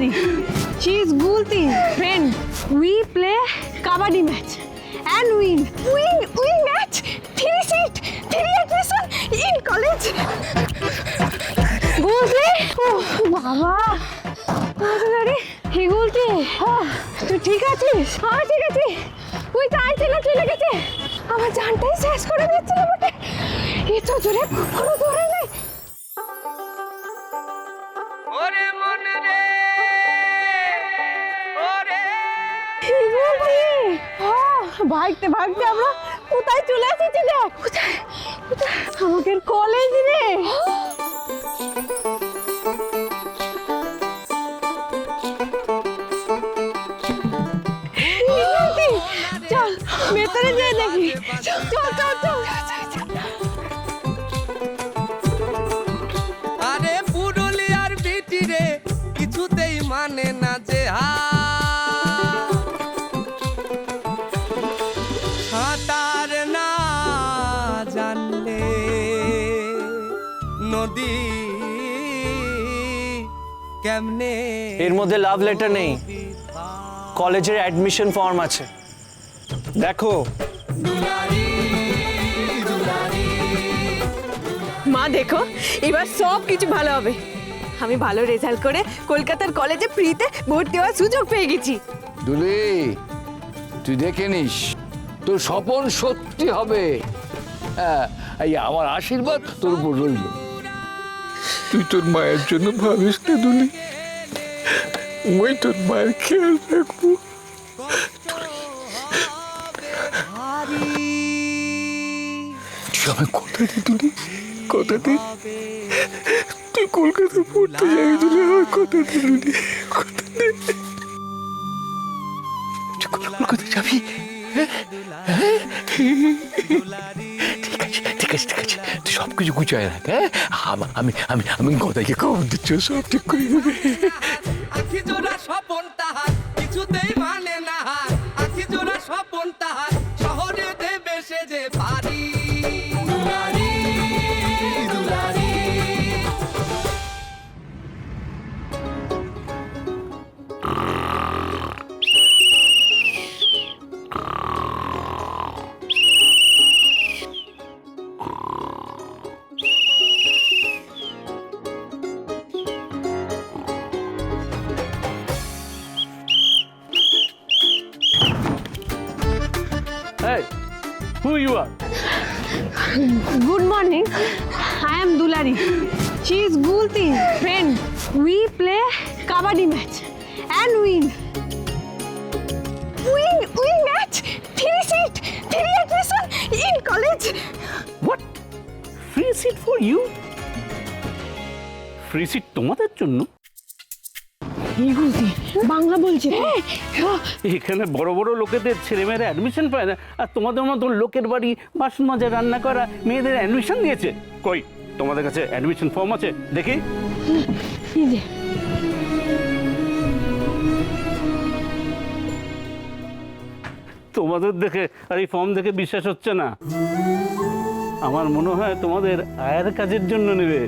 Dulari. She is Gulti, friend. We play kabaddi match and win. Win match. 3 seat, 3 admission in college. Gulti. Oh, বাবা। Dulari, হে Gulti। তুই ঠিক আছিস? হ্যাঁ ঠিক আছি। ওই তো আইছিল চলে গেছে। আমার জানটাই শেষ করে দিচ্ছিল বটে। এত জোরে কোনো ধরে নাই। ওরে মন রে ওরে ভাগতে ভাগতে আমরা কোথায় চলে এসেছি দেখ কোথায় আমাদের কলেজ রে চল ভেতরে যেয়ে দেখি চল চল চল কিছুতেই মানে না যে সাঁতার না জানলে নদী কেমনে। এর মধ্যে লাভ লেটার নেই, কলেজের অ্যাডমিশন ফর্ম আছে, দেখো। মা দেখো এবার সব কিছু ভালো হবে। আমি ভালো রেজাল্ট করে কলকাতার কলেজে ফ্রিতে ভর্তি হওয়ার সুযোগ পেয়ে গেছি। দুলি, তুই দেখে নিস, তোর স্বপ্ন সত্যি হবে। হ্যাঁ, এই আমার আশীর্বাদ তোর উপর রইল। তুই তোর মায়ের জন্য ভাবিস না দুলি, ওই তোর মায়ের খেয়াল রাখবো। আমি কথা দিই দুলি, কথা দিই, তুই কলকাতা পড়তে যাবি দুলি, আমার কথা দিই দুলি, কথা দিই। তুই কলকাতা যাবি? ঠিক আছে ঠিক আছে ঠিক আছে, তুই সব কিছু গুছায় রাখ। হ্যাঁ, আমি আমি আমি গদাইকে খবর দিচ্ছি, সব ঠিক করে দেবে। আখি জোড়া স্বপন তাহার কিছুতেই মানে না, আখি জোড়া স্বপন তাহার শহরে দেবে সে যে পারি। Hey, who you are? Good morning. I am Dulari. She is Gulti, friend. We play kabaddi match and win. Win match. 3 seat, 3 admission in college. What? Free seat for you? Free seat তোমাদের জন্য? এই গুলতি বাংলা বলছে। এখানে বড় বড় লোকেদের ছেলেমেয়েরা admission পায় না, আর তোমাদের মতন লোকের বাড়ি বাসন মাজা রান্না করা মেয়েদের অ্যাডমিশন দিয়েছে। কই তোমাদের কাছে অ্যাডমিশন ফর্ম আছে দেখি? তোমাদের দেখে আর এই ফর্ম দেখে বিশ্বাস হচ্ছে না। আমার মনে হয় তোমাদের আয়ের কাজের জন্য নেবে।